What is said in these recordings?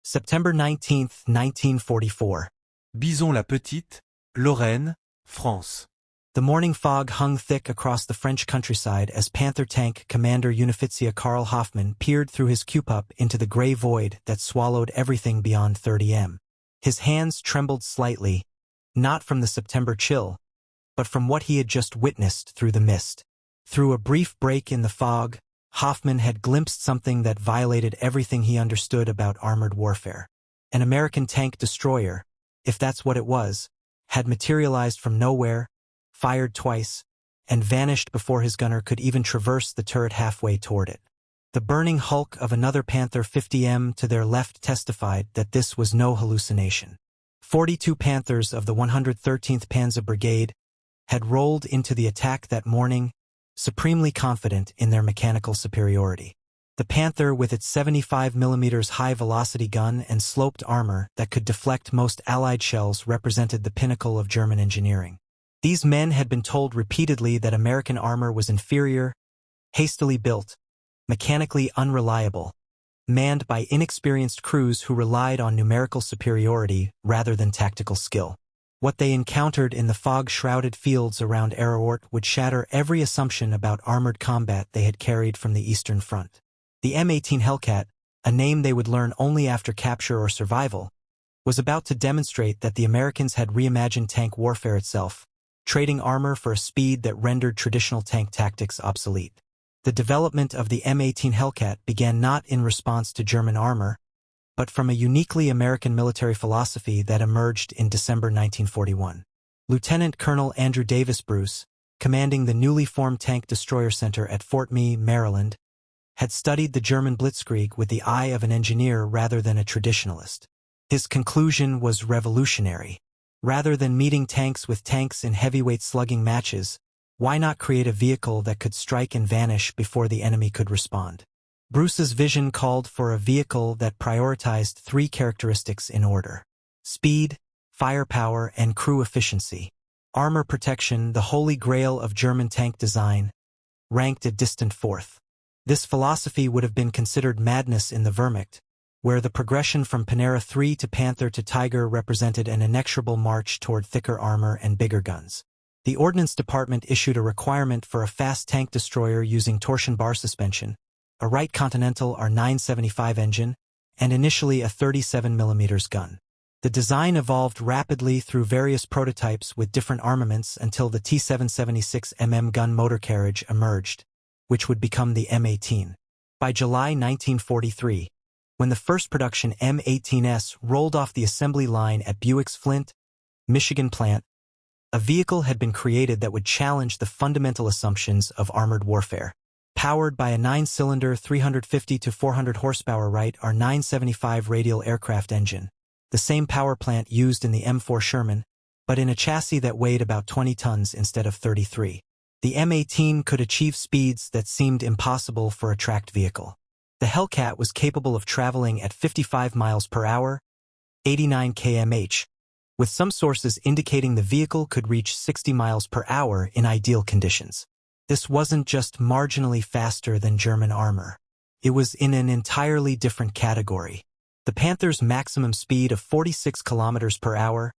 September 19, 1944. Bison-la-Petite, Lorraine, France. The morning fog hung thick across the French countryside as Panther Tank Commander Unifizia Karl Hoffmann peered through his cupola into the gray void that swallowed everything beyond 30 m. His hands trembled slightly, not from the September chill, but from what he had just witnessed through the mist. Through a brief break in the fog, Hoffmann had glimpsed something that violated everything he understood about armored warfare. An American tank destroyer, if that's what it was, had materialized from nowhere, fired twice, and vanished before his gunner could even traverse the turret halfway toward it. The burning hulk of another Panther 50M to their left testified that this was no hallucination. 42 Panthers of the 113th Panzer Brigade had rolled into the attack that morning, supremely confident in their mechanical superiority. The Panther, with its 75mm high-velocity gun and sloped armor that could deflect most Allied shells, represented the pinnacle of German engineering. These men had been told repeatedly that American armor was inferior, hastily built, mechanically unreliable, manned by inexperienced crews who relied on numerical superiority rather than tactical skill. What they encountered in the fog-shrouded fields around rewrote would shatter every assumption about armored combat they had carried from the Eastern Front. The M18 Hellcat, a name they would learn only after capture or survival, was about to demonstrate that the Americans had reimagined tank warfare itself, trading armor for a speed that rendered traditional tank tactics obsolete. The development of the M18 Hellcat began not in response to German armor, but from a uniquely American military philosophy that emerged in December 1941. Lieutenant Colonel Andrew Davis Bruce, commanding the newly formed Tank Destroyer Center at Fort Meade, Maryland, had studied the German blitzkrieg with the eye of an engineer rather than a traditionalist. His conclusion was revolutionary. Rather than meeting tanks with tanks in heavyweight slugging matches, why not create a vehicle that could strike and vanish before the enemy could respond? Bruce's vision called for a vehicle that prioritized three characteristics in order: speed, firepower, and crew efficiency. Armor protection, the holy grail of German tank design, ranked a distant fourth. This philosophy would have been considered madness in the Wehrmacht, where the progression from Panera III to Panther to Tiger represented an inexorable march toward thicker armor and bigger guns. The Ordnance Department issued a requirement for a fast tank destroyer using torsion bar suspension, a Wright Continental R975 engine, and initially a 37mm gun. The design evolved rapidly through various prototypes with different armaments until the T776mm gun motor carriage emerged, which would become the M18. By July 1943, when the first production M18S rolled off the assembly line at Buick's Flint, Michigan plant, a vehicle had been created that would challenge the fundamental assumptions of armored warfare. Powered by a 9-cylinder 350 to 400 horsepower Wright R975 radial aircraft engine, the same power plant used in the M4 Sherman, but in a chassis that weighed about 20 tons instead of 33. The M18 could achieve speeds that seemed impossible for a tracked vehicle. The Hellcat was capable of traveling at 55 miles per hour, 89 km/h, with some sources indicating the vehicle could reach 60 miles per hour in ideal conditions. This wasn't just marginally faster than German armor. It was in an entirely different category. The Panther's maximum speed of 46 kilometers per hour,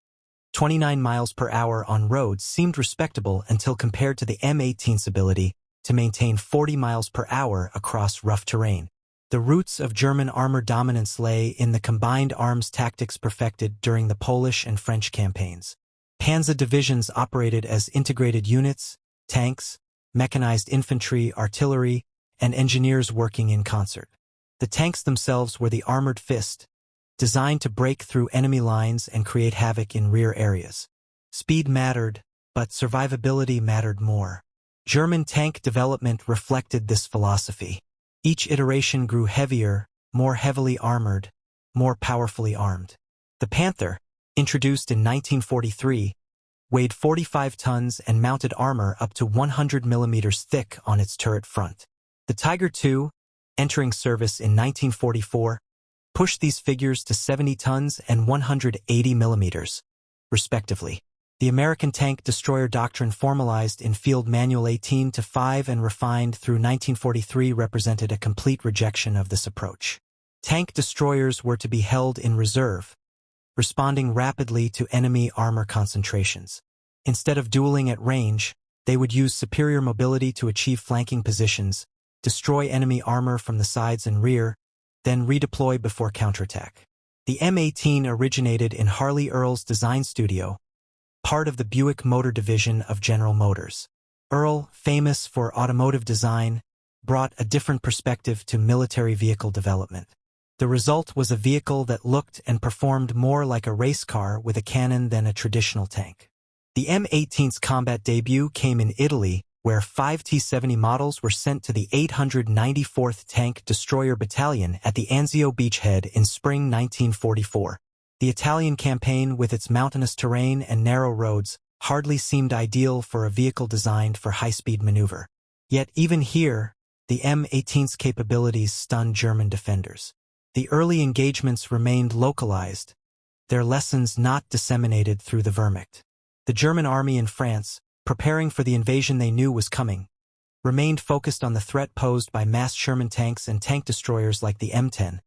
29 miles per hour on roads seemed respectable until compared to the M18's ability to maintain 40 miles per hour across rough terrain. The roots of German armor dominance lay in the combined arms tactics perfected during the Polish and French campaigns. Panzer divisions operated as integrated units, tanks, mechanized infantry, artillery, and engineers working in concert. The tanks themselves were the armored fist, designed to break through enemy lines and create havoc in rear areas. Speed mattered, but survivability mattered more. German tank development reflected this philosophy. Each iteration grew heavier, more heavily armored, more powerfully armed. The Panther, introduced in 1943, weighed 45 tons and mounted armor up to 100 millimeters thick on its turret front. The Tiger II, entering service in 1944, pushed these figures to 70 tons and 180 millimeters, respectively. The American tank destroyer doctrine, formalized in Field Manual 18-5 and refined through 1943, represented a complete rejection of this approach. Tank destroyers were to be held in reserve, responding rapidly to enemy armor concentrations. Instead of dueling at range, they would use superior mobility to achieve flanking positions, destroy enemy armor from the sides and rear, then redeploy before counterattack. The M18 originated in Harley Earl's design studio, part of the Buick Motor Division of General Motors. Earl, famous for automotive design, brought a different perspective to military vehicle development. The result was a vehicle that looked and performed more like a race car with a cannon than a traditional tank. The M18's combat debut came in Italy, where 5 T-70 models were sent to the 894th Tank Destroyer Battalion at the Anzio beachhead in spring 1944. The Italian campaign, with its mountainous terrain and narrow roads, hardly seemed ideal for a vehicle designed for high-speed maneuver. Yet even here, the M18's capabilities stunned German defenders. The early engagements remained localized, their lessons not disseminated through the Wehrmacht. The German army in France, preparing for the invasion they knew was coming, remained focused on the threat posed by massed Sherman tanks and tank destroyers like the M10,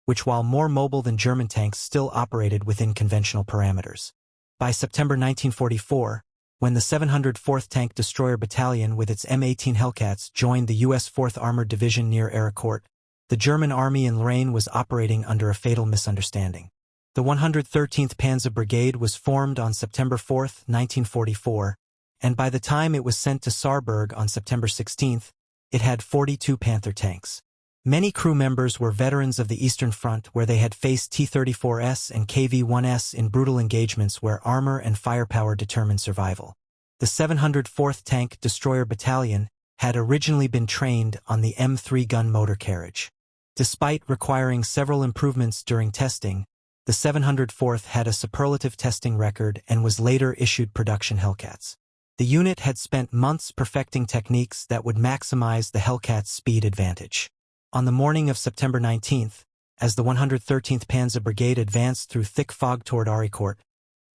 which, while more mobile than German tanks, still operated within conventional parameters. By September 1944, when the 704th Tank Destroyer Battalion with its M18 Hellcats joined the U.S. 4th Armored Division near Ericourt, the German army in Lorraine was operating under a fatal misunderstanding. The 113th Panzer Brigade was formed on September 4, 1944, and by the time it was sent to Saarburg on September 16, it had 42 Panther tanks. Many crew members were veterans of the Eastern Front, where they had faced T-34S and KV-1S in brutal engagements where armor and firepower determined survival. The 704th Tank Destroyer Battalion had originally been trained on the M3 gun motor carriage. Despite requiring several improvements during testing, the 704th had a superlative testing record and was later issued production Hellcats. The unit had spent months perfecting techniques that would maximize the Hellcat's speed advantage. On the morning of September 19th, as the 113th Panzer Brigade advanced through thick fog toward Aricourt,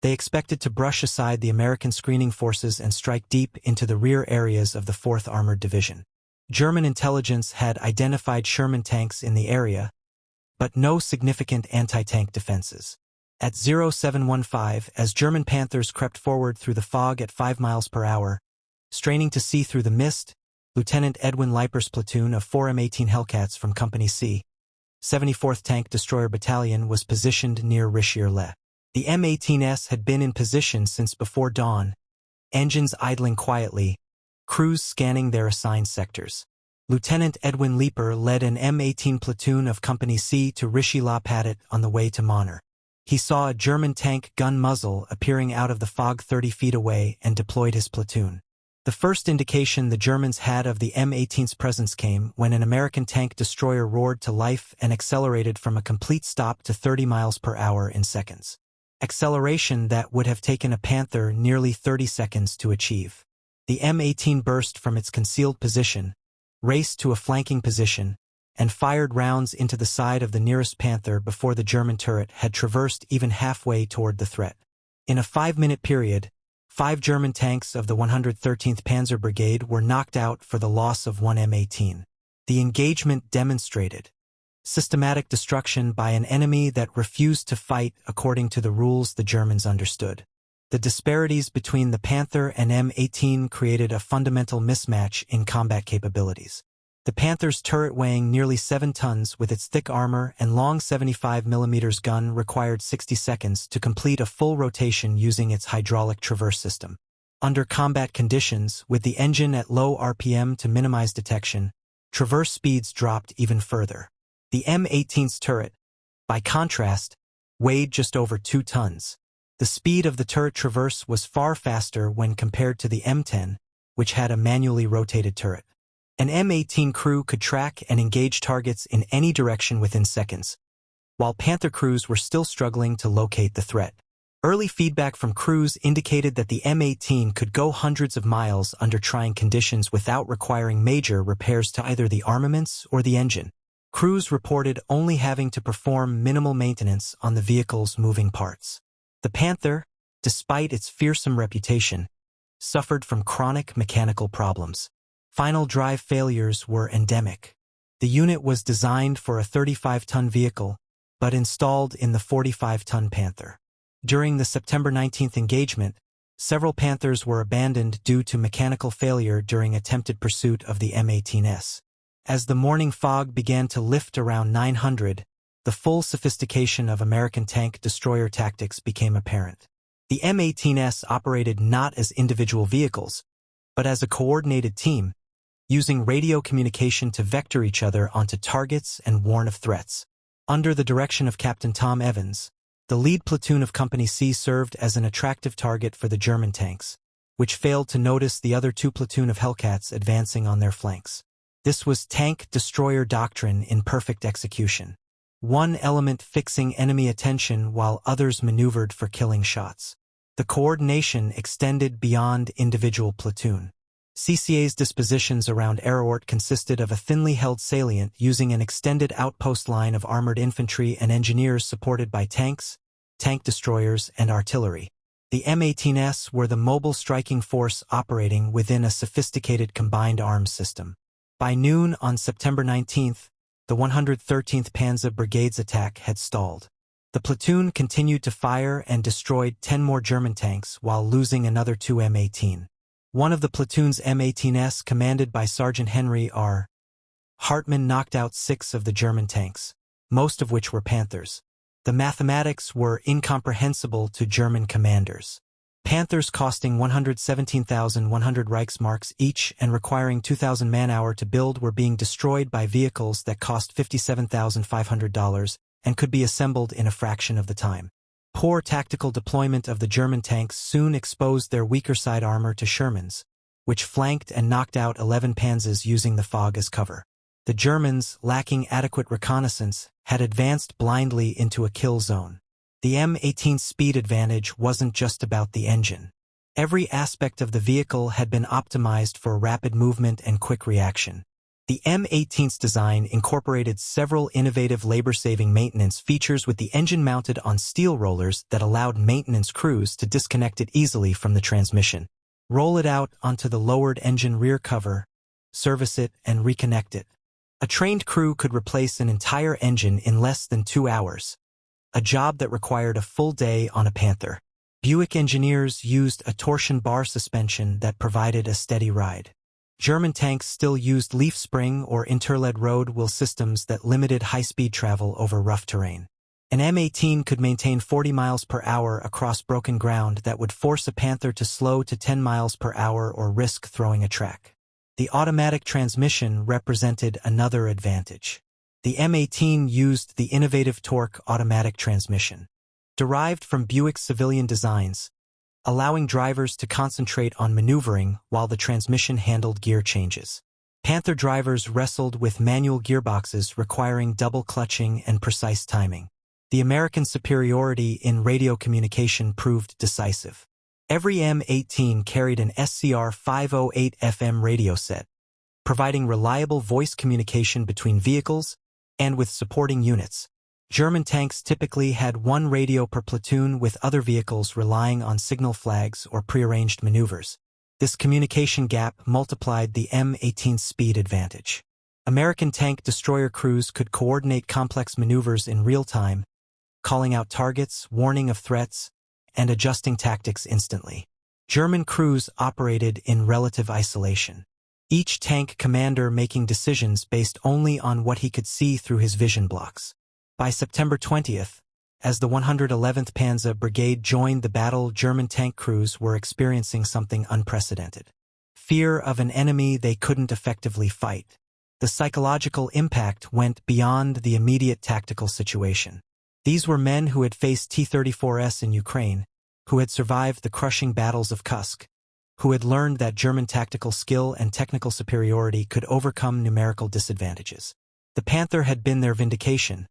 they expected to brush aside the American screening forces and strike deep into the rear areas of the 4th Armored Division. German intelligence had identified Sherman tanks in the area, but no significant anti-tank defenses. At 0715, as German Panthers crept forward through the fog at 5 miles per hour, straining to see through the mist, Lieutenant Edwin Leiper's platoon of 4 M18 Hellcats from Company C, 74th Tank Destroyer Battalion, was positioned near Richelieu. The M18s had been in position since before dawn, engines idling quietly, crews scanning their assigned sectors. Lieutenant Edwin Leiper led an M18 platoon of Company C to Richelieu-Patat on the way to Monner. He saw a German tank gun muzzle appearing out of the fog 30 feet away and deployed his platoon. The first indication the Germans had of the M18's presence came when an American tank destroyer roared to life and accelerated from a complete stop to 30 miles per hour in seconds. Acceleration that would have taken a Panther nearly 30 seconds to achieve. The M18 burst from its concealed position, raced to a flanking position, and fired rounds into the side of the nearest Panther before the German turret had traversed even halfway toward the threat. In a 5-minute period, 5 German tanks of the 113th Panzer Brigade were knocked out for the loss of 1 M18. The engagement demonstrated systematic destruction by an enemy that refused to fight according to the rules the Germans understood. The disparities between the Panther and M18 created a fundamental mismatch in combat capabilities. The Panther's turret, weighing nearly 7 tons with its thick armor and long 75mm gun, required 60 seconds to complete a full rotation using its hydraulic traverse system. Under combat conditions, with the engine at low RPM to minimize detection, traverse speeds dropped even further. The M18's turret, by contrast, weighed just over 2 tons. The speed of the turret traverse was far faster when compared to the M10, which had a manually rotated turret. An M18 crew could track and engage targets in any direction within seconds, while Panther crews were still struggling to locate the threat. Early feedback from crews indicated that the M18 could go hundreds of miles under trying conditions without requiring major repairs to either the armaments or the engine. Crews reported only having to perform minimal maintenance on the vehicle's moving parts. The Panther, despite its fearsome reputation, suffered from chronic mechanical problems. Final drive failures were endemic. The unit was designed for a 35-ton vehicle, but installed in the 45-ton Panther. During the September 19th engagement, several Panthers were abandoned due to mechanical failure during attempted pursuit of the M18S. As the morning fog began to lift around 900, the full sophistication of American tank destroyer tactics became apparent. The M18S operated not as individual vehicles, but as a coordinated team, using radio communication to vector each other onto targets and warn of threats. Under the direction of Captain Tom Evans, the lead platoon of Company C served as an attractive target for the German tanks, which failed to notice the other two platoon of Hellcats advancing on their flanks. This was tank-destroyer doctrine in perfect execution. One element fixing enemy attention while others maneuvered for killing shots. The coordination extended beyond individual platoon. CCA's dispositions around rewrote consisted of a thinly held salient using an extended outpost line of armored infantry and engineers supported by tanks, tank destroyers, and artillery. The M18S were the mobile striking force operating within a sophisticated combined arms system. By noon on September 19th, the 113th Panzer Brigade's attack had stalled. The platoon continued to fire and destroyed 10 more German tanks while losing another 2 M18. One of the platoon's M18S, commanded by Sergeant Henry R. Hartmann, knocked out 6 of the German tanks, most of which were Panthers. The mathematics were incomprehensible to German commanders. Panthers costing 117,100 Reichsmarks each and requiring 2,000 man-hour to build were being destroyed by vehicles that cost $57,500 and could be assembled in a fraction of the time. Poor tactical deployment of the German tanks soon exposed their weaker side armor to Shermans, which flanked and knocked out 11 Panzers using the fog as cover. The Germans, lacking adequate reconnaissance, had advanced blindly into a kill zone. The M18's speed advantage wasn't just about the engine. Every aspect of the vehicle had been optimized for rapid movement and quick reaction. The M18's design incorporated several innovative labor-saving maintenance features, with the engine mounted on steel rollers that allowed maintenance crews to disconnect it easily from the transmission, roll it out onto the lowered engine rear cover, service it, and reconnect it. A trained crew could replace an entire engine in less than 2 hours, a job that required a full day on a Panther. Buick engineers used a torsion bar suspension that provided a steady ride. German tanks still used leaf spring or interled road wheel systems that limited high-speed travel over rough terrain. An M18 could maintain 40 miles per hour across broken ground that would force a Panther to slow to 10 miles per hour or risk throwing a track. The automatic transmission represented another advantage. The M18 used the innovative torque automatic transmission, derived from Buick's civilian designs, allowing drivers to concentrate on maneuvering while the transmission handled gear changes. Panther drivers wrestled with manual gearboxes requiring double clutching and precise timing. The American superiority in radio communication proved decisive. Every M18 carried an SCR 508 FM radio set, providing reliable voice communication between vehicles and with supporting units. German tanks typically had one radio per platoon, with other vehicles relying on signal flags or prearranged maneuvers. This communication gap multiplied the M18's speed advantage. American tank destroyer crews could coordinate complex maneuvers in real time, calling out targets, warning of threats, and adjusting tactics instantly. German crews operated in relative isolation, each tank commander making decisions based only on what he could see through his vision blocks. By September 20th, as the 111th Panzer Brigade joined the battle, German tank crews were experiencing something unprecedented. Fear of an enemy they couldn't effectively fight. The psychological impact went beyond the immediate tactical situation. These were men who had faced T-34s in Ukraine, who had survived the crushing battles of Kursk, who had learned that German tactical skill and technical superiority could overcome numerical disadvantages. The Panther had been their vindication,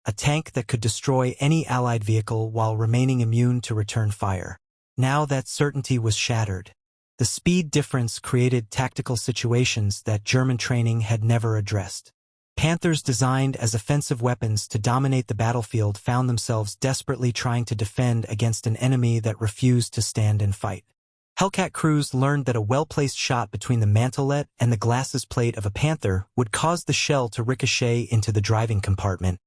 a tank that could destroy any Allied vehicle while remaining immune to return fire. Now that certainty was shattered. The speed difference created tactical situations that German training had never addressed. Panthers designed as offensive weapons to dominate the battlefield found themselves desperately trying to defend against an enemy that refused to stand and fight. Hellcat crews learned that a well-placed shot between the mantelet and the glacis plate of a Panther would cause the shell to ricochet into the driving compartment,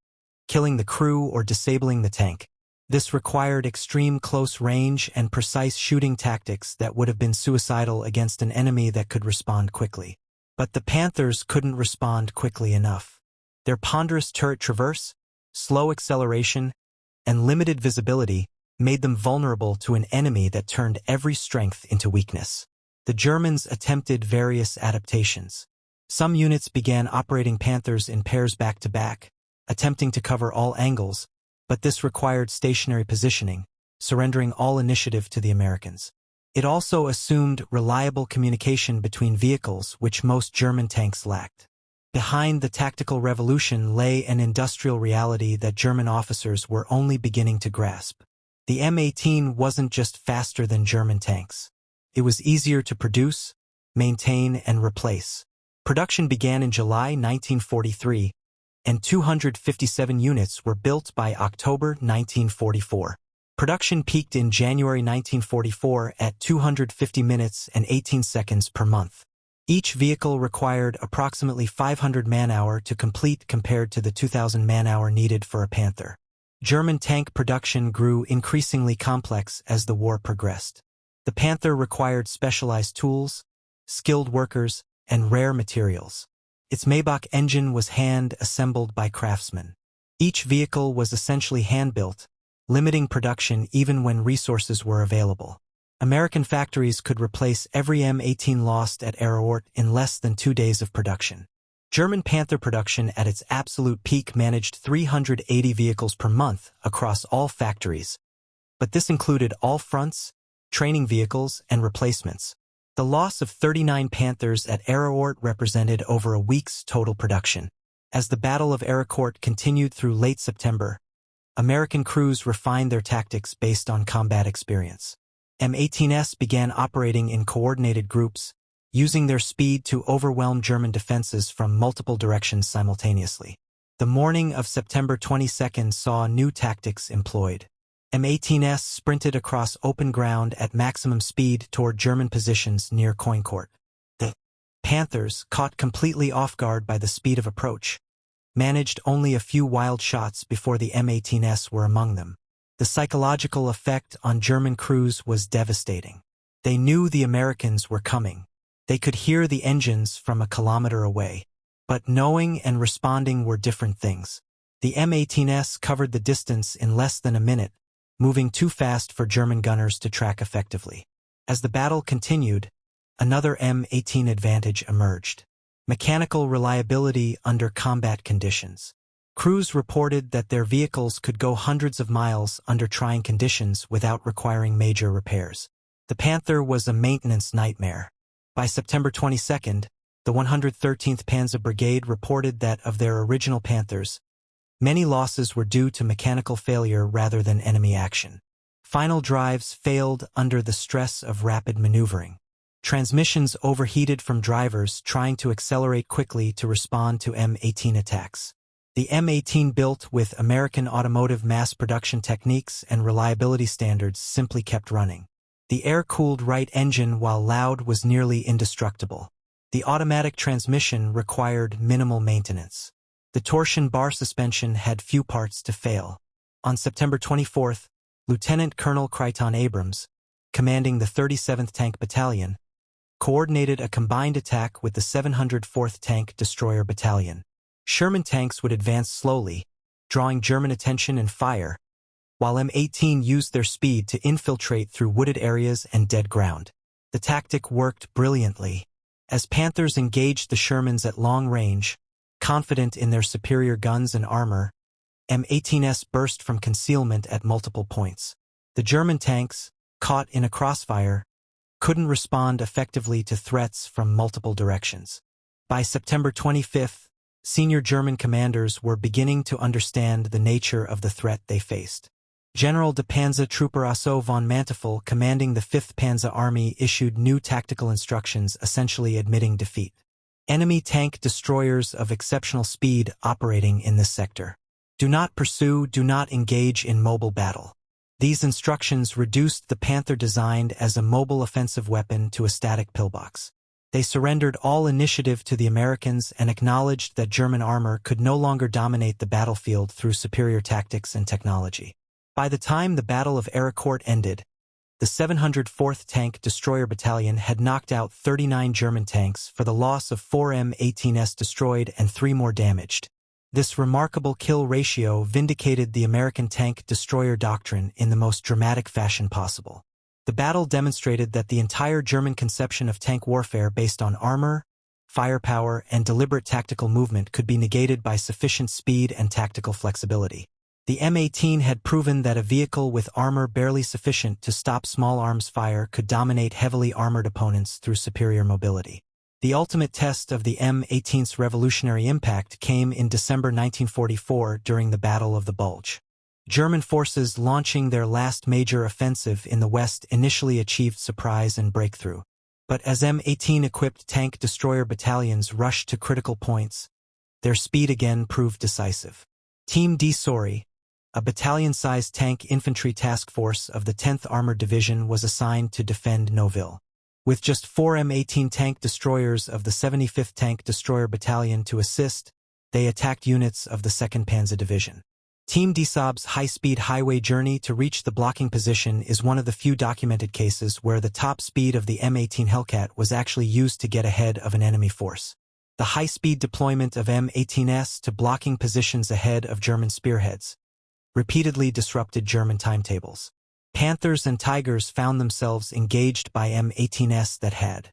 killing the crew or disabling the tank. This required extreme close range and precise shooting tactics that would have been suicidal against an enemy that could respond quickly. But the Panthers couldn't respond quickly enough. Their ponderous turret traverse, slow acceleration, and limited visibility made them vulnerable to an enemy that turned every strength into weakness. The Germans attempted various adaptations. Some units began operating Panthers in pairs back-to-back, attempting to cover all angles, but this required stationary positioning, surrendering all initiative to the Americans. It also assumed reliable communication between vehicles, which most German tanks lacked. Behind the tactical revolution lay an industrial reality that German officers were only beginning to grasp. The M18 wasn't just faster than German tanks. It was easier to produce, maintain, and replace. Production began in July 1943, and 257 units were built by October 1944. Production peaked in January 1944 at 250 minutes and 18 seconds per month. Each vehicle required approximately 500 man-hour to complete compared to the 2,000 man-hour needed for a Panther. German tank production grew increasingly complex as the war progressed. The Panther required specialized tools, skilled workers, and rare materials. Its Maybach engine was hand-assembled by craftsmen. Each vehicle was essentially hand-built, limiting production even when resources were available. American factories could replace every M18 lost at rewrote in less than 2 days of production. German Panther production at its absolute peak managed 380 vehicles per month across all factories, but this included all fronts, training vehicles, and replacements. The loss of 39 Panthers at rewrote represented over a week's total production. As the Battle of Rewrote continued through late September, American crews refined their tactics based on combat experience. M18s began operating in coordinated groups, using their speed to overwhelm German defenses from multiple directions simultaneously. The morning of September 22 saw new tactics employed. M18s sprinted across open ground at maximum speed toward German positions near Coincourt. The Panthers, caught completely off guard by the speed of approach, managed only a few wild shots before the M18s were among them. The psychological effect on German crews was devastating. They knew the Americans were coming. They could hear the engines from a kilometer away. But knowing and responding were different things. The M18s covered the distance in less than a minute, moving too fast for German gunners to track effectively. As the battle continued, another M18 advantage emerged: mechanical reliability under combat conditions. Crews reported that their vehicles could go hundreds of miles under trying conditions without requiring major repairs. The Panther was a maintenance nightmare. By September 22, the 113th Panzer Brigade reported that of their original Panthers, many losses were due to mechanical failure rather than enemy action. Final drives failed under the stress of rapid maneuvering. Transmissions overheated from drivers trying to accelerate quickly to respond to M18 attacks. The M18, built with American automotive mass production techniques and reliability standards, simply kept running. The air-cooled right engine, while loud, was nearly indestructible. The automatic transmission required minimal maintenance. The torsion bar suspension had few parts to fail. On September 24, Lieutenant Colonel Crichton Abrams, commanding the 37th Tank Battalion, coordinated a combined attack with the 704th Tank Destroyer Battalion. Sherman tanks would advance slowly, drawing German attention and fire, while M18 used their speed to infiltrate through wooded areas and dead ground. The tactic worked brilliantly. As Panthers engaged the Shermans at long range, confident in their superior guns and armor, M18s burst from concealment at multiple points. The German tanks, caught in a crossfire, couldn't respond effectively to threats from multiple directions. By September 25, senior German commanders were beginning to understand the nature of the threat they faced. General de Panzertrupperasso von Manteuffel, commanding the 5th Panzer Army, issued new tactical instructions essentially admitting defeat. Enemy tank destroyers of exceptional speed operating in this sector. Do not pursue, do not engage in mobile battle. These instructions reduced the Panther designed as a mobile offensive weapon to a static pillbox. They surrendered all initiative to the Americans and acknowledged that German armor could no longer dominate the battlefield through superior tactics and technology. By the time the Battle of Ericourt ended, the 704th Tank Destroyer Battalion had knocked out 39 German tanks for the loss of 4 M18s destroyed and 3 more damaged. This remarkable kill ratio vindicated the American tank destroyer doctrine in the most dramatic fashion possible. The battle demonstrated that the entire German conception of tank warfare based on armor, firepower, and deliberate tactical movement could be negated by sufficient speed and tactical flexibility. The M18 had proven that a vehicle with armor barely sufficient to stop small arms fire could dominate heavily armored opponents through superior mobility. The ultimate test of the M18's revolutionary impact came in December 1944 during the Battle of the Bulge. German forces launching their last major offensive in the West initially achieved surprise and breakthrough. But as M18-equipped tank destroyer battalions rushed to critical points, their speed again proved decisive. Team D. Sorry, a battalion-sized tank infantry task force of the 10th Armored Division, was assigned to defend Nouville. With just 4 M18 tank destroyers of the 75th Tank Destroyer Battalion to assist, they attacked units of the 2nd Panzer Division. Team D. Saab's high-speed highway journey to reach the blocking position is one of the few documented cases where the top speed of the M18 Hellcat was actually used to get ahead of an enemy force. The high-speed deployment of M18s to blocking positions ahead of German spearheads repeatedly disrupted German timetables. Panthers and Tigers found themselves engaged by M18s that had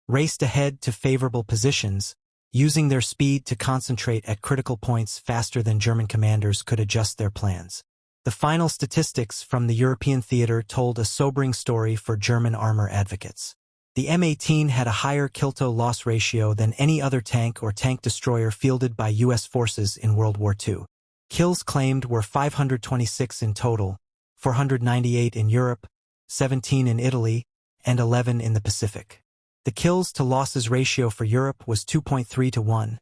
raced ahead to favorable positions, using their speed to concentrate at critical points faster than German commanders could adjust their plans. The final statistics from the European theater told a sobering story for German armor advocates. The M18 had a higher kill-to-loss ratio than any other tank or tank destroyer fielded by U.S. forces in World War II. Kills claimed were 526 in total, 498 in Europe, 17 in Italy, and 11 in the Pacific. The kills-to-losses ratio for Europe was 2.3 to 1,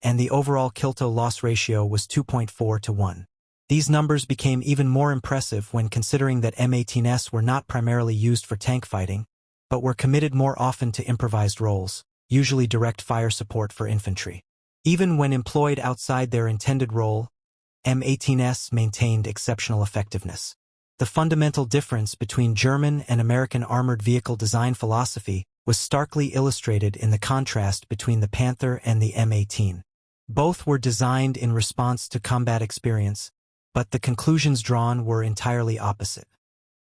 and the overall kill-to-loss ratio was 2.4 to 1. These numbers became even more impressive when considering that M18s were not primarily used for tank fighting, but were committed more often to improvised roles, usually direct fire support for infantry. Even when employed outside their intended role, M18s maintained exceptional effectiveness. The fundamental difference between German and American armored vehicle design philosophy was starkly illustrated in the contrast between the Panther and the M18. Both were designed in response to combat experience, but the conclusions drawn were entirely opposite.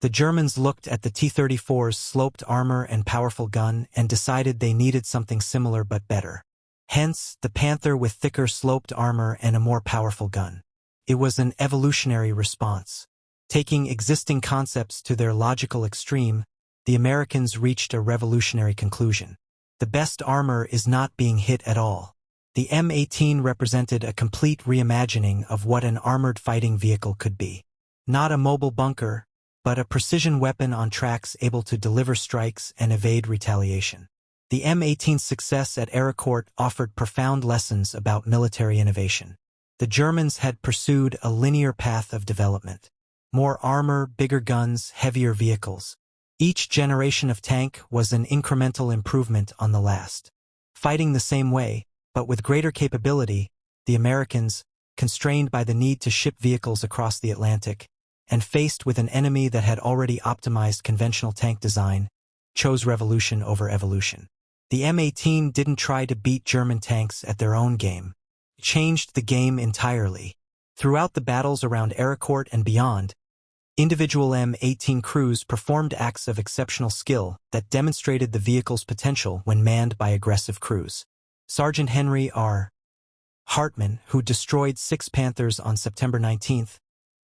The Germans looked at the T-34's sloped armor and powerful gun and decided they needed something similar but better. Hence, the Panther with thicker sloped armor and a more powerful gun. It was an evolutionary response. Taking existing concepts to their logical extreme, the Americans reached a revolutionary conclusion. The best armor is not being hit at all. The M18 represented a complete reimagining of what an armored fighting vehicle could be. Not a mobile bunker, but a precision weapon on tracks able to deliver strikes and evade retaliation. The M18's success at Ericourt offered profound lessons about military innovation. The Germans had pursued a linear path of development. More armor, bigger guns, heavier vehicles. Each generation of tank was an incremental improvement on the last. Fighting the same way, but with greater capability, the Americans, constrained by the need to ship vehicles across the Atlantic, and faced with an enemy that had already optimized conventional tank design, chose revolution over evolution. The M18 didn't try to beat German tanks at their own game. It changed the game entirely. Throughout the battles around Ericourt and beyond, individual M18 crews performed acts of exceptional skill that demonstrated the vehicle's potential when manned by aggressive crews. Sergeant Henry R. Hartman, who destroyed 6 Panthers on September 19,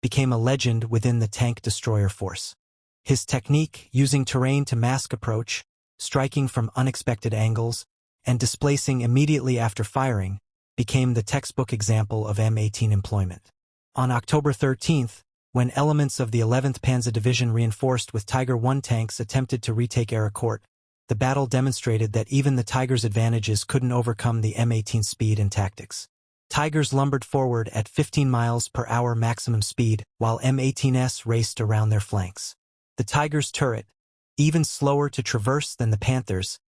became a legend within the tank destroyer force. His technique, using terrain to mask approach, striking from unexpected angles, and displacing immediately after firing, became the textbook example of M18 employment. On October 13, when elements of the 11th Panzer Division reinforced with Tiger I tanks attempted to retake Ericourt, the battle demonstrated that even the Tiger's advantages couldn't overcome the M18's speed and tactics. Tigers lumbered forward at 15 miles per hour maximum speed, while M18s raced around their flanks. The Tiger's turret, even slower to traverse than the Panthers,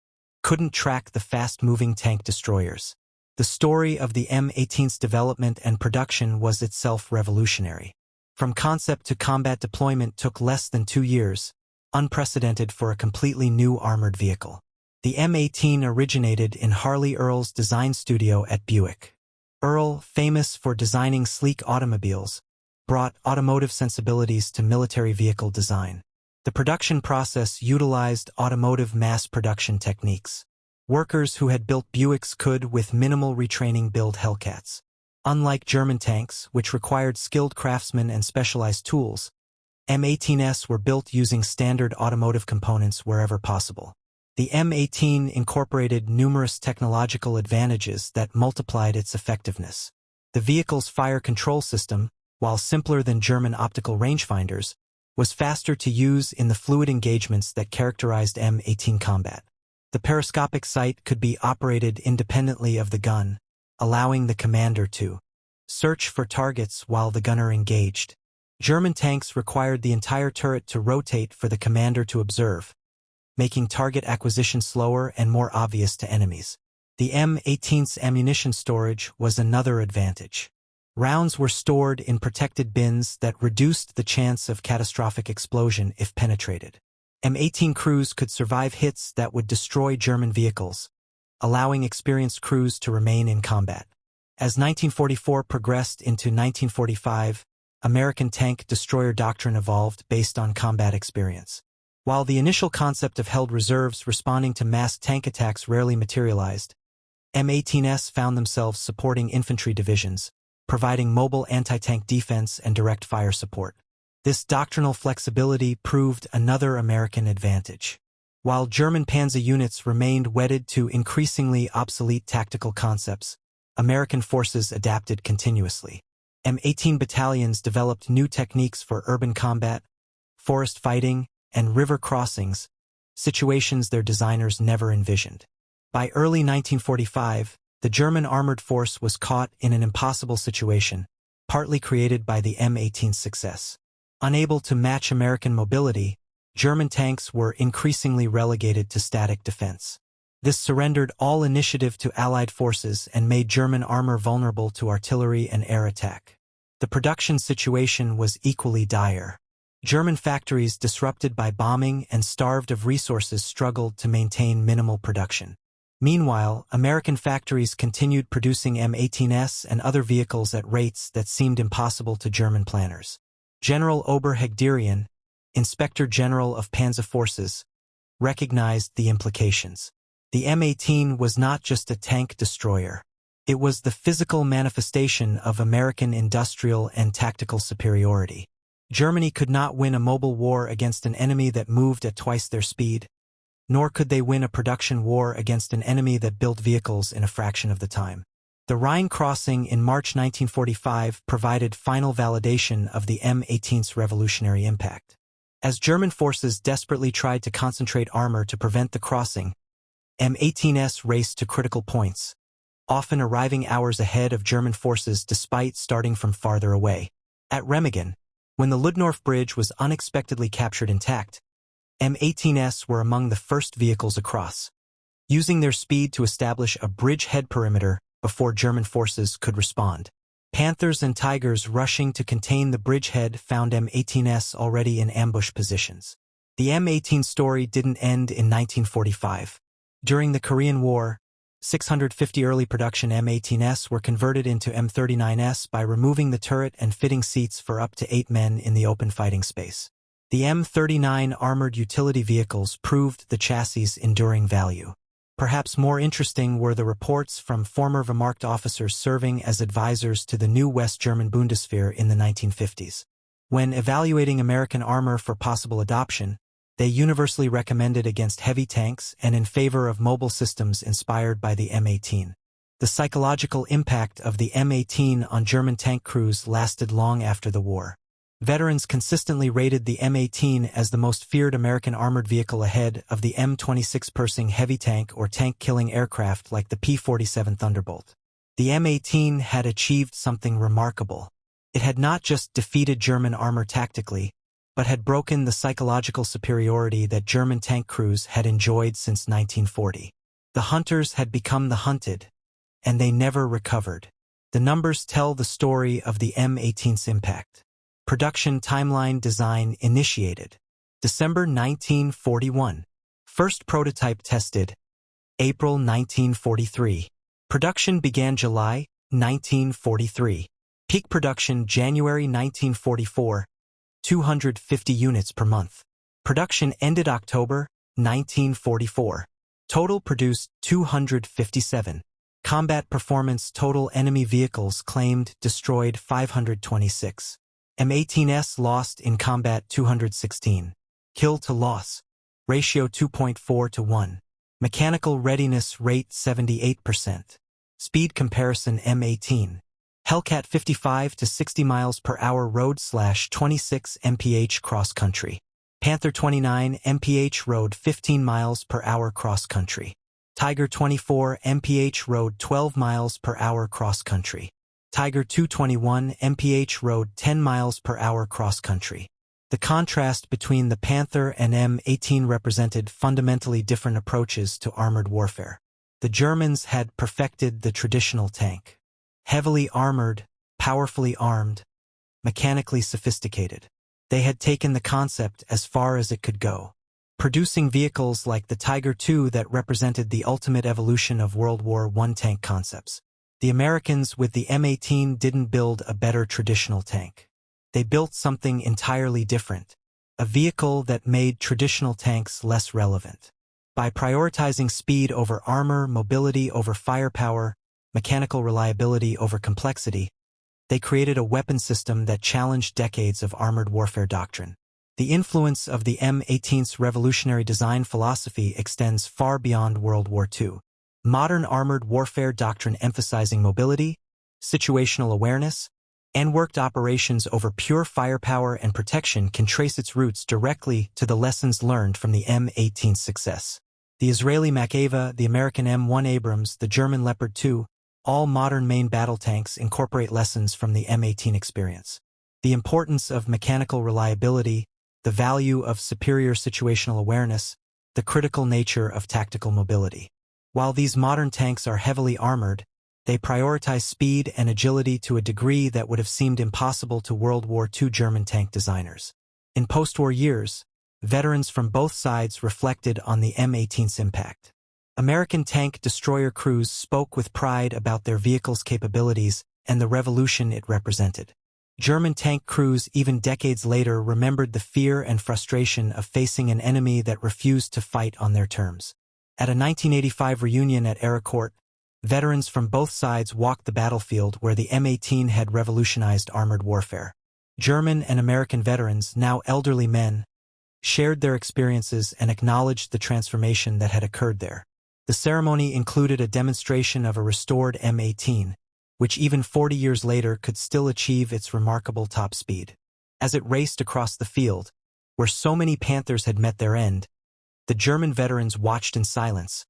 couldn't track the fast-moving tank destroyers. The story of the M18's development and production was itself revolutionary. From concept to combat deployment took less than 2 years, unprecedented for a completely new armored vehicle. The M18 originated in Harley Earl's design studio at Buick. Earl, famous for designing sleek automobiles, brought automotive sensibilities to military vehicle design. The production process utilized automotive mass production techniques. Workers who had built Buicks could, with minimal retraining, build Hellcats. Unlike German tanks, which required skilled craftsmen and specialized tools, M18s were built using standard automotive components wherever possible. The M18 incorporated numerous technological advantages that multiplied its effectiveness. The vehicle's fire control system, while simpler than German optical rangefinders, was faster to use in the fluid engagements that characterized M18 combat. The periscopic sight could be operated independently of the gun, allowing the commander to search for targets while the gunner engaged. German tanks required the entire turret to rotate for the commander to observe, making target acquisition slower and more obvious to enemies. The M18's ammunition storage was another advantage. Rounds were stored in protected bins that reduced the chance of catastrophic explosion if penetrated. M18 crews could survive hits that would destroy German vehicles, allowing experienced crews to remain in combat. As 1944 progressed into 1945, American tank destroyer doctrine evolved based on combat experience. While the initial concept of held reserves responding to massed tank attacks rarely materialized, M18s found themselves supporting infantry divisions, providing mobile anti-tank defense and direct fire support. This doctrinal flexibility proved another American advantage. While German panzer units remained wedded to increasingly obsolete tactical concepts, American forces adapted continuously. M18 battalions developed new techniques for urban combat, forest fighting, and river crossings, situations their designers never envisioned. By early 1945, the German armored force was caught in an impossible situation, partly created by the M18's success. Unable to match American mobility, German tanks were increasingly relegated to static defense. This surrendered all initiative to Allied forces and made German armor vulnerable to artillery and air attack. The production situation was equally dire. German factories disrupted by bombing and starved of resources struggled to maintain minimal production. Meanwhile, American factories continued producing M18s and other vehicles at rates that seemed impossible to German planners. General Oberhegderian, Inspector General of Panzer Forces, recognized the implications. The M18 was not just a tank destroyer. It was the physical manifestation of American industrial and tactical superiority. Germany could not win a mobile war against an enemy that moved at twice their speed, nor could they win a production war against an enemy that built vehicles in a fraction of the time. The Rhine crossing in March 1945 provided final validation of the M18's revolutionary impact. As German forces desperately tried to concentrate armor to prevent the crossing, M18s raced to critical points, often arriving hours ahead of German forces despite starting from farther away. At Remagen, when the Ludendorff Bridge was unexpectedly captured intact, M18s were among the first vehicles across, using their speed to establish a bridgehead perimeter before German forces could respond. Panthers and Tigers rushing to contain the bridgehead found M18s already in ambush positions. The M18 story didn't end in 1945. During the Korean War, 650 early production M18s were converted into M39s by removing the turret and fitting seats for up to 8 men in the open fighting space. The M39 armored utility vehicles proved the chassis' enduring value. Perhaps more interesting were the reports from former Wehrmacht officers serving as advisors to the new West German Bundeswehr in the 1950s. When evaluating American armor for possible adoption, they universally recommended against heavy tanks and in favor of mobile systems inspired by the M18. The psychological impact of the M18 on German tank crews lasted long after the war. Veterans consistently rated the M18 as the most feared American armored vehicle ahead of the M26 Persing heavy tank or tank-killing aircraft like the P-47 Thunderbolt. The M18 had achieved something remarkable. It had not just defeated German armor tactically, but had broken the psychological superiority that German tank crews had enjoyed since 1940. The hunters had become the hunted, and they never recovered. The numbers tell the story of the M18's impact. Production timeline design initiated. December 1941. First prototype tested. April 1943. Production began July 1943. Peak production January 1944. 250 units per month. Production ended October 1944. Total produced 257. Combat performance total enemy vehicles claimed destroyed 526. M18s lost in combat 216. Kill to loss ratio 2.4 to 1. Mechanical readiness rate 78%. Speed comparison M18. Hellcat 55 to 60 miles per hour road/26 mph cross country. Panther 29 mph road 15 miles per hour cross country. Tiger 24 mph road 12 miles per hour cross country. Tiger 221 mph road 10 miles per hour cross country. The contrast between the Panther and M18 represented fundamentally different approaches to armored warfare. The Germans had perfected the traditional tank. Heavily armored, powerfully armed, mechanically sophisticated. They had taken the concept as far as it could go, producing vehicles like the Tiger II that represented the ultimate evolution of World War I tank concepts. The Americans with the M18 didn't build a better traditional tank. They built something entirely different, a vehicle that made traditional tanks less relevant. By prioritizing speed over armor, mobility over firepower, mechanical reliability over complexity, they created a weapon system that challenged decades of armored warfare doctrine. The influence of the M18's revolutionary design philosophy extends far beyond World War II. Modern armored warfare doctrine emphasizing mobility, situational awareness, and worked operations over pure firepower and protection can trace its roots directly to the lessons learned from the M18's success. The Israeli Makava, the American M1 Abrams, the German Leopard 2, all modern main battle tanks incorporate lessons from the M18 experience. The importance of mechanical reliability, the value of superior situational awareness, the critical nature of tactical mobility. While these modern tanks are heavily armored, they prioritize speed and agility to a degree that would have seemed impossible to World War II German tank designers. In post-war years, veterans from both sides reflected on the M18's impact. American tank destroyer crews spoke with pride about their vehicle's capabilities and the revolution it represented. German tank crews even decades later remembered the fear and frustration of facing an enemy that refused to fight on their terms. At a 1985 reunion at Ericourt, veterans from both sides walked the battlefield where the M18 had revolutionized armored warfare. German and American veterans, now elderly men, shared their experiences and acknowledged the transformation that had occurred there. The ceremony included a demonstration of a restored M18, which even 40 years later could still achieve its remarkable top speed. As it raced across the field, where so many Panthers had met their end, the German veterans watched in silence,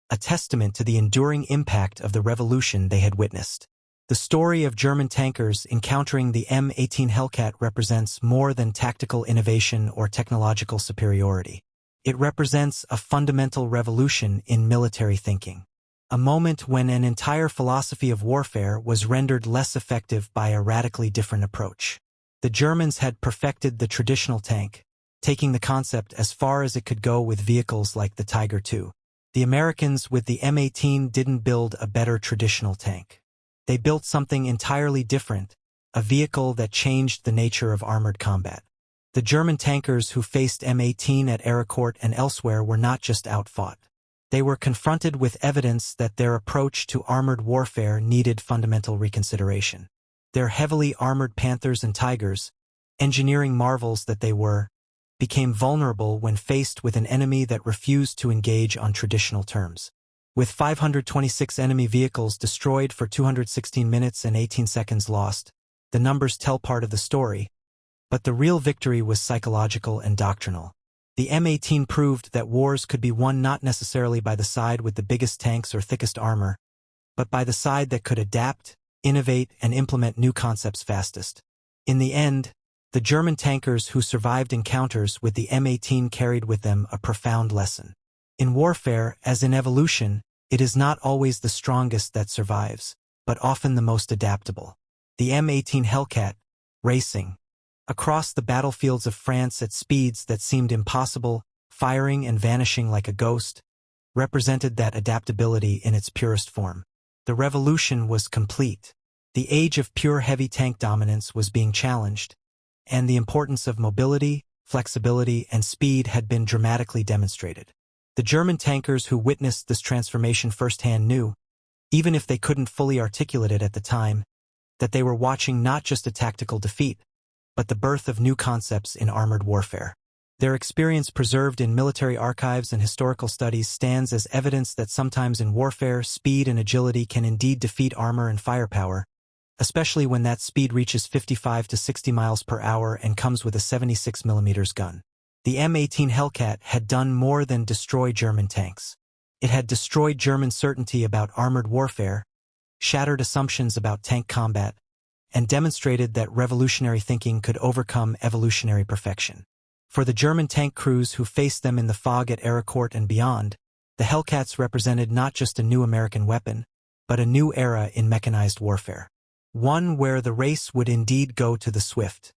a testament to the enduring impact of the revolution they had witnessed. The story of German tankers encountering the M18 Hellcat represents more than tactical innovation or technological superiority. It represents a fundamental revolution in military thinking, a moment when an entire philosophy of warfare was rendered less effective by a radically different approach. The Germans had perfected the traditional tank, taking the concept as far as it could go with vehicles like the Tiger II. The Americans with the M18 didn't build a better traditional tank. They built something entirely different, a vehicle that changed the nature of armored combat. The German tankers who faced M18 at Ericourt and elsewhere were not just outfought. They were confronted with evidence that their approach to armored warfare needed fundamental reconsideration. Their heavily armored Panthers and Tigers, engineering marvels that they were, became vulnerable when faced with an enemy that refused to engage on traditional terms. With 526 enemy vehicles destroyed for 216 minutes and 18 seconds lost, the numbers tell part of the story, but the real victory was psychological and doctrinal. The M18 proved that wars could be won not necessarily by the side with the biggest tanks or thickest armor, but by the side that could adapt, innovate, and implement new concepts fastest. In the end, the German tankers who survived encounters with the M18 carried with them a profound lesson. In warfare, as in evolution, it is not always the strongest that survives, but often the most adaptable. The M18 Hellcat, racing across the battlefields of France at speeds that seemed impossible, firing and vanishing like a ghost, represented that adaptability in its purest form. The revolution was complete. The age of pure heavy tank dominance was being challenged, and the importance of mobility, flexibility, and speed had been dramatically demonstrated. The German tankers who witnessed this transformation firsthand knew, even if they couldn't fully articulate it at the time, that they were watching not just a tactical defeat, but the birth of new concepts in armored warfare. Their experience preserved in military archives and historical studies stands as evidence that sometimes in warfare, speed and agility can indeed defeat armor and firepower, especially when that speed reaches 55 to 60 miles per hour and comes with a 76mm gun. The M18 Hellcat had done more than destroy German tanks. It had destroyed German certainty about armored warfare, shattered assumptions about tank combat, and demonstrated that revolutionary thinking could overcome evolutionary perfection. For the German tank crews who faced them in the fog at Ericourt and beyond, the Hellcats represented not just a new American weapon, but a new era in mechanized warfare. One where the race would indeed go to the swift.